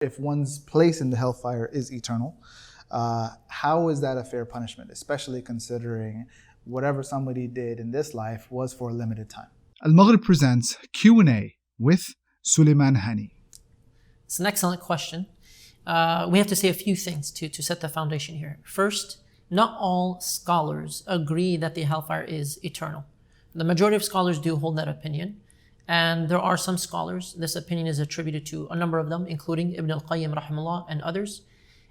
If one's place in the hellfire is eternal, how is that a fair punishment, especially considering whatever somebody did in this life was for a limited time? AlMaghrib presents Q&A with Suleiman Hani. It's an excellent question. We have to say a few things to set the foundation here. First, not all scholars agree that the hellfire is eternal. The majority of scholars do hold that opinion. And there are some scholars, this opinion is attributed to a number of them, including Ibn al-Qayyim rahimahullah and others.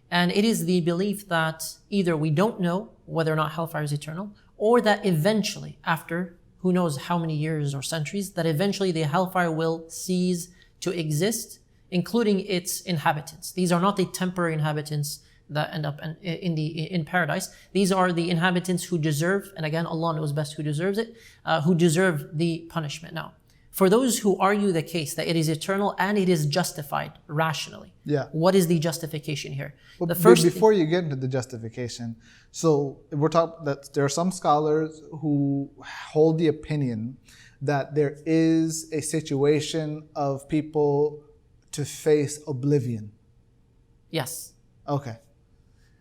And it is the belief that either we don't know whether or not hellfire is eternal, or that eventually, after who knows how many years or centuries, that eventually the hellfire will cease to exist, including its inhabitants. These are not the temporary inhabitants that end up in paradise. These are the inhabitants who deserve, and again, Allah knows best who deserves it, who deserve the punishment. Now, for those who argue the case that it is eternal and it is justified rationally, what is the justification here? Well, before you get into the justification, so we're talking that there are some scholars who hold the opinion that there is a situation of people to face oblivion. Yes. Okay.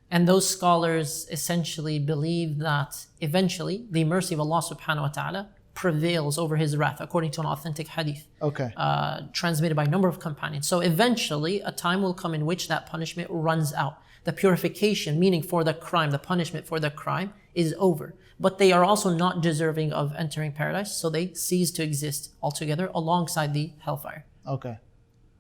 And those scholars essentially believe that eventually the mercy of Allah subhanahu wa ta'ala prevails over His wrath, according to an authentic hadith transmitted by a number of companions. So eventually a time will come in which that punishment runs out. The purification, meaning for the crime, the punishment for the crime is over. But they are also not deserving of entering paradise, so they cease to exist altogether alongside the hellfire. Okay.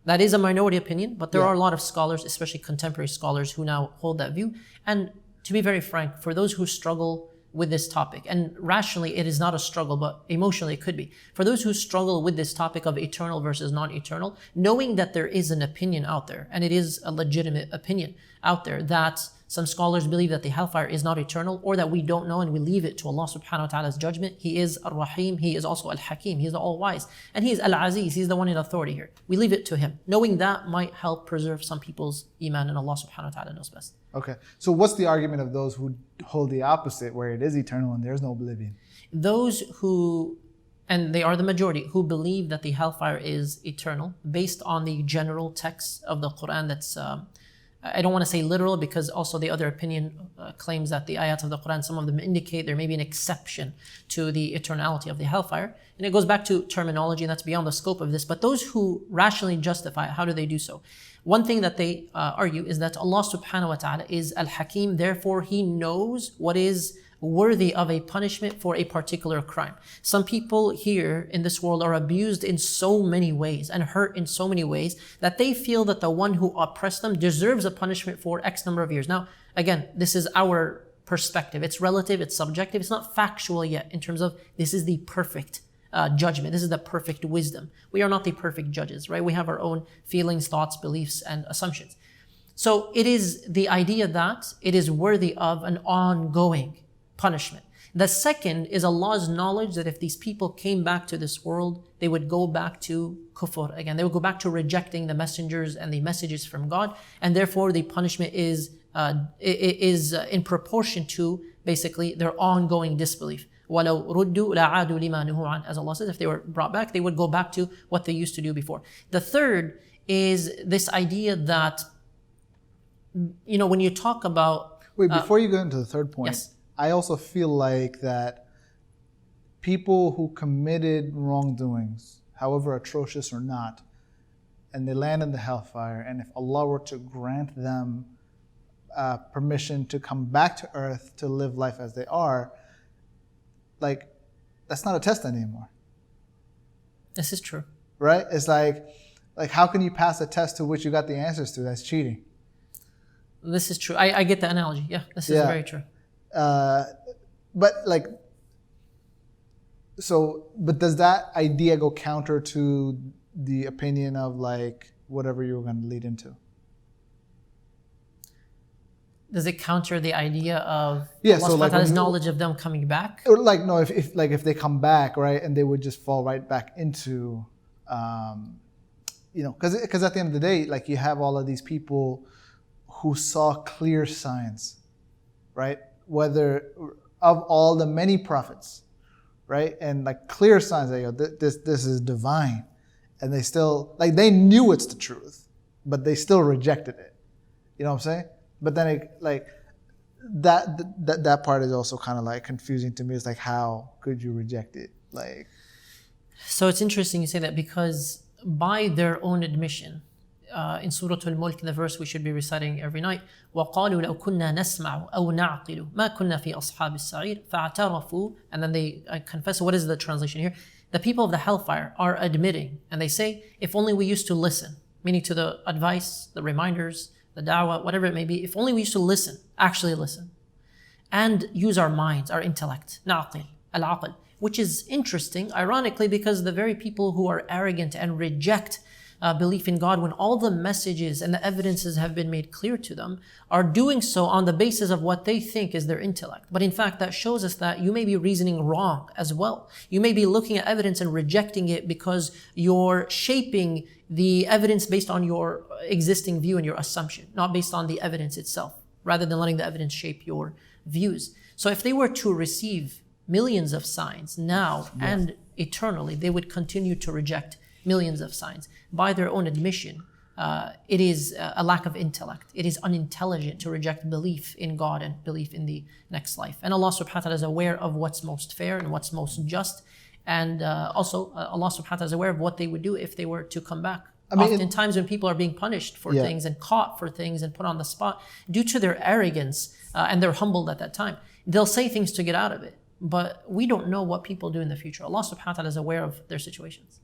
That is a minority opinion, but there are a lot of scholars, especially contemporary scholars, who now hold that view. And to be very frank, for those who struggle with this topic, and rationally it is not a struggle, but emotionally it could be. For those who struggle with this topic of eternal versus non-eternal, knowing that there is an opinion out there, and it is a legitimate opinion out there, that some scholars believe that the hellfire is not eternal, or that we don't know and we leave it to Allah subhanahu wa ta'ala's judgment. He is Ar-Rahim, He is also Al-Hakim, He is the All-Wise, and He is Al-Aziz, He's the one in authority here. We leave it to Him, knowing that might help preserve some people's iman, and Allah subhanahu wa ta'ala knows best. Okay, so what's the argument of those who hold the opposite, where it is eternal and there's no oblivion? Those who, and they are the majority, who believe that the hellfire is eternal, based on the general text of the Quran that's, I don't want to say literal, because also the other opinion claims that the ayat of the Quran, some of them indicate there may be an exception to the eternality of the hellfire. And it goes back to terminology, and that's beyond the scope of this. But those who rationally justify it, how do they do so? One thing that they argue is that Allah subhanahu wa ta'ala is Al-Hakim, therefore He knows what is worthy of a punishment for a particular crime. Some people here in this world are abused in so many ways and hurt in so many ways that they feel that the one who oppressed them deserves a punishment for X number of years. Now, again, this is our perspective. It's relative, it's subjective, it's not factual yet in terms of this is the perfect judgment. This is the perfect wisdom. We are not the perfect judges, right? We have our own feelings, thoughts, beliefs, and assumptions. So it is the idea that it is worthy of an ongoing punishment. The second is Allah's knowledge that if these people came back to this world, they would go back to kufr again. They would go back to rejecting the messengers and the messages from God, and therefore the punishment is in proportion to basically their ongoing disbelief. وَلَوْ رُدُّوا لَعَادُوا لِمَا نُهُوا عَنْهُ. As Allah says, if they were brought back, they would go back to what they used to do before. The third is this idea that, you know, when you talk about... Wait, before you go into the third point, yes. I also feel like that people who committed wrongdoings, however atrocious or not, and they land in the hellfire, and if Allah were to grant them permission to come back to earth to live life as they are, like, that's not a test anymore. This is true. Right? It's like how can you pass a test to which you got the answers to? That's cheating. This is true. I get the analogy. Yeah, this is very true. But does that idea go counter to the opinion of like whatever you were going to lead into? Does it counter the idea of Allah's knowledge of them coming back? Or like, no, if they come back, right, and they would just fall right back into, because at the end of the day, like you have all of these people who saw clear signs, right? Whether of all the many prophets, right? And like clear signs that this is divine. And they still, like they knew it's the truth, but they still rejected it. You know what I'm saying? But then that part is also kind of like confusing to me. It's like, how could you reject it? Like, so it's interesting you say that, because by their own admission, in Surah Al-Mulk, the verse we should be reciting every night, وَقَالُوا لَوْ كُنَّا نَسْمَعُ أَوْ نَعْقِلُ مَا كُنَّا فِي أَصْحَابِ السَّعِيرِ فَاعْتَرَفُوا, and then they confess. What is the translation here? The people of the hellfire are admitting, and they say, if only we used to listen, meaning to the advice, the reminders, the da'wah, whatever it may be, if only we used to listen, actually listen, and use our minds, our intellect, na'qil, al-aql, which is interesting, ironically, because the very people who are arrogant and reject belief in God, when all the messages and the evidences have been made clear to them, are doing so on the basis of what they think is their intellect. But in fact, that shows us that you may be reasoning wrong as well. You may be looking at evidence and rejecting it because you're shaping the evidence based on your existing view and your assumption, not based on the evidence itself, rather than letting the evidence shape your views. So if they were to receive millions of signs now and eternally, they would continue to reject millions of signs. By their own admission, it is a lack of intellect. It is unintelligent to reject belief in God and belief in the next life. And Allah subhanahu wa ta'ala is aware of what's most fair and what's most just. And also Allah subhanahu wa ta'ala is aware of what they would do if they were to come back. I mean, oftentimes when people are being punished for things and caught for things and put on the spot due to their arrogance, and they're humbled at that time, they'll say things to get out of it. But we don't know what people do in the future. Allah subhanahu wa ta'ala is aware of their situations.